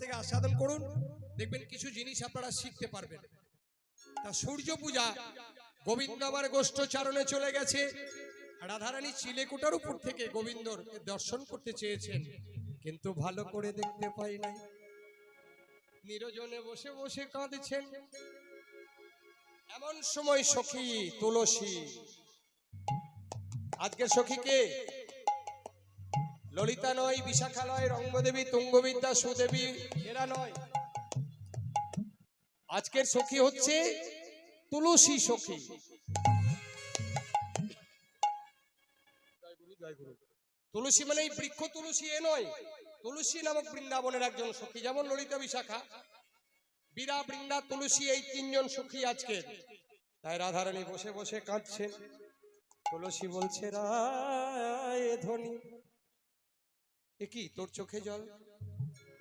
থেকে আস্বাদন করুন, দেখবেন কিছু জিনিস আপনারা শিখতে পারবেন। তা সূর্য পূজা গোবিন্দ আমার গোষ্ঠচারণে চলে গেছে। রাধারানী চিলেকোটার উপর থেকে গোবিন্দর দর্শন করতে চেয়েছেন, কিন্তু ভালো করে দেখতে পাই নাই। নিরজনে বসে বসে কাঁদছেন। এমন সময় সখী তুলসী, আজকের সখীকে ললিতা নয়, বিশাখা নয়, রঙ্গদেবী, তুঙ্গবিদ্যা, সুদেবী এরা নয়, আজকের সখী হচ্ছে তুলসী সখী। তুলসী মানে বৃক্ষ তুলসী এ নয়, তুলসী নামক বৃন্দাবনের একজন সখী। যেমন ললিতা, বিশাখা, বীরা, বৃন্দা, তুলসী, এই তিনজন সখী আজকে। তাই রাধারানী বসে বসে কাঁদছেন। তুলসী বলছে, রায় ধ্বনি, এ কি তোর চোখে জল?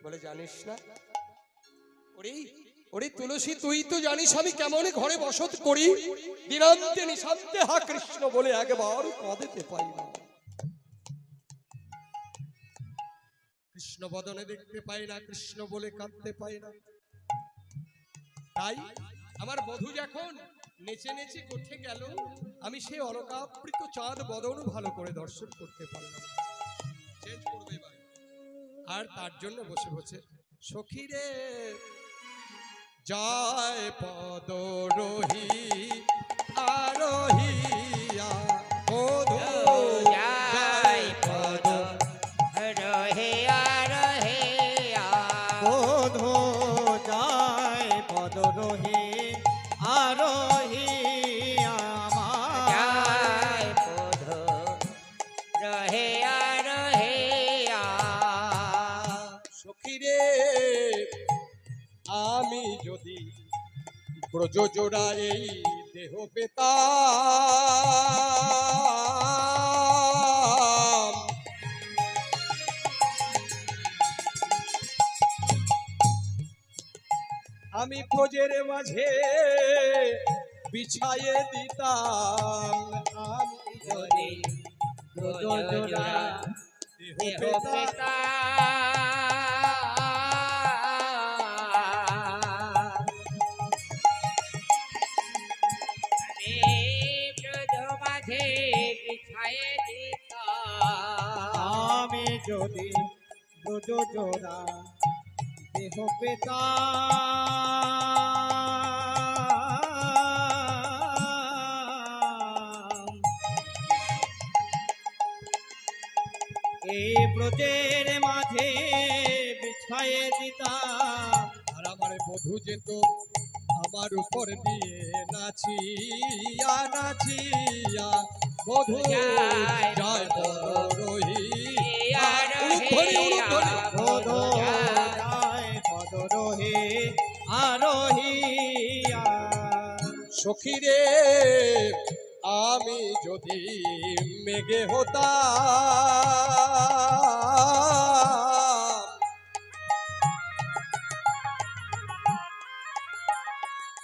বলে, জানিস না? ওরে তুলসী, তুই তো জানিস আমি কেমন ঘরে বসত করি, দিনান্তে নিশান্তে হা কৃষ্ণ বলে একবার কাঁদতে পাই না। কৃষ্ণ বদনে দেখতে পাই না, কৃষ্ণ বলে কাঁদতে পাই না। তাই আমার বধূ যখন নেচে নেচে কোঠে গেল, আমি সেই অলকাবৃত চাঁদ বদন ভালো করে দর্শন করতে পারলাম। চেঞ্জ করবে এবার। আর তার জন্য বসে বসে সখী রে যায় পদ রোহি আরোহিয়া, বধূ যায় পদ রহে আরহিয়া, বধূ যায় পদ রোহি আরোহিয়া, যায় পদ রহে আরহিয়া। সখী রে আমি যদি ব্রজ জোড়া এই দেহ পেতাম, আমি ব্রজের মাঝে বিছায়ে দিতাম। আমি যদি ব্রজ জোড়া দেহ দেহ পেতাম, পেতা, ব্রজ মাঝে বিছায়ে দিতাম। আমি যদি ব্রজ জোড়া দেহ পেতাম, এই ব্রজের মাঝে বিছায়ে দিতাম। আর আমার বধূ যেত আমার উপর দিয়ে নাচিয়া নাচিয়া, বধূ যায় পদরোহি উলুধ্বনি উলুধ্বনি। বধূ যায় পদ রোহি আরোহিয়া, সখী রে আমি যদি মেঘে হতাম,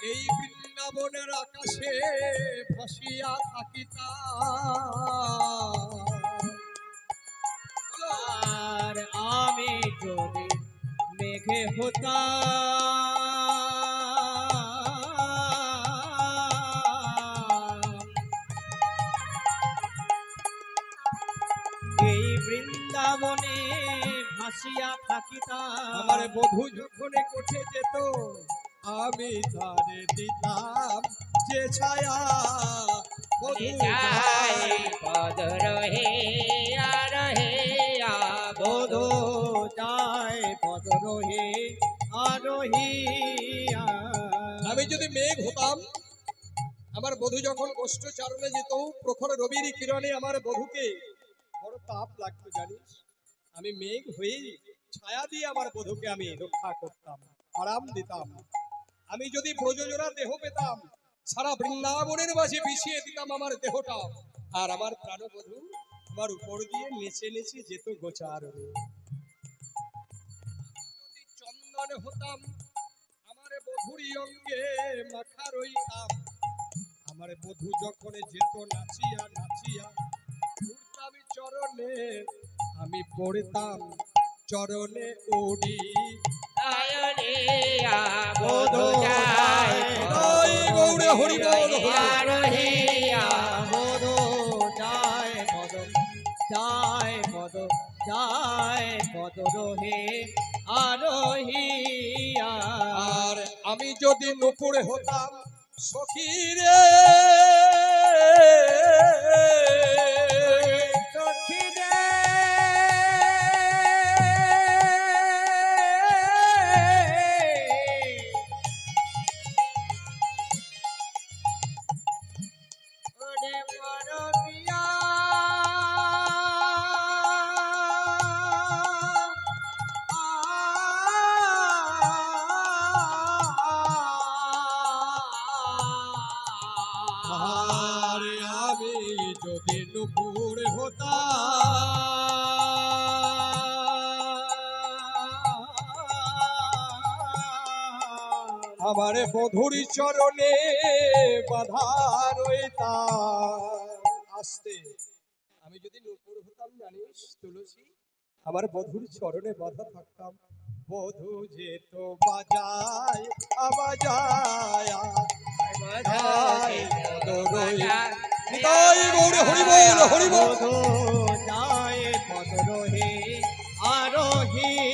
এই বৃন্দাবনের আকাশে ভাসিয়া থাকিতাম। আর আমি যদি মেঘে হতাম, এই বৃন্দাবনে ভাসিয়া থাকিতাম। আমার বধূ যখন কোঠে যেত, আমি তারে দিতাম যে ছায়া, বধূ যায় পদ রহে আরহিয়া, বধূ যায় পদ রোহি আরোহিয়া। আমি যদি মেঘ হতাম, আমার বধূ যখন গোষ্ঠচারণে যেত, প্রখর রবির কিরণে আমার বধূকে বড় তাপ লাগতো জানিস। আমি মেঘ হয়ে ছায়া দিয়ে আমার বধূকে আমি রক্ষা করতাম, আরাম দিতাম। আমি যদি ব্রজজোড়া দেহ পেতাম, সারা বৃন্দাবনের মাঝে বিষিয়ে দিতাম আমার দেহটা, আর আমার প্রাণবধূ আমার উপর দিয়ে নেচে নেচে যেত গোচারণে। যদি চন্দন হতাম, আমার বধূরই অঙ্গে মাখা রইতাম। আমার বধূ যখন যেত নাচিয়া নাচিয়া, ঘুরতাম চরণে, আমি পড়তাম চরণে উড়ি হরি বল আরোহিয়া বধূ যায় পদ যায় পদ যায় পদ রহে আরোহিয়া আর আমি যদি নুপুরে হতাম সখী রে সখী রে ওরে মর পিয়া আর আমি যদি নুপুরে হতাম আমার বধুরি চরণে বাধা রইতাম আসতে আমি যদি নুপুর হতাম জানিস তুলসী আমার বধুর চরণে বাধা থাকতাম বধু যেত বাজায় আবাজায় নিতাই গৌর হরি বল হরি বল বধূ যায় পদ রহে আরোহিয়া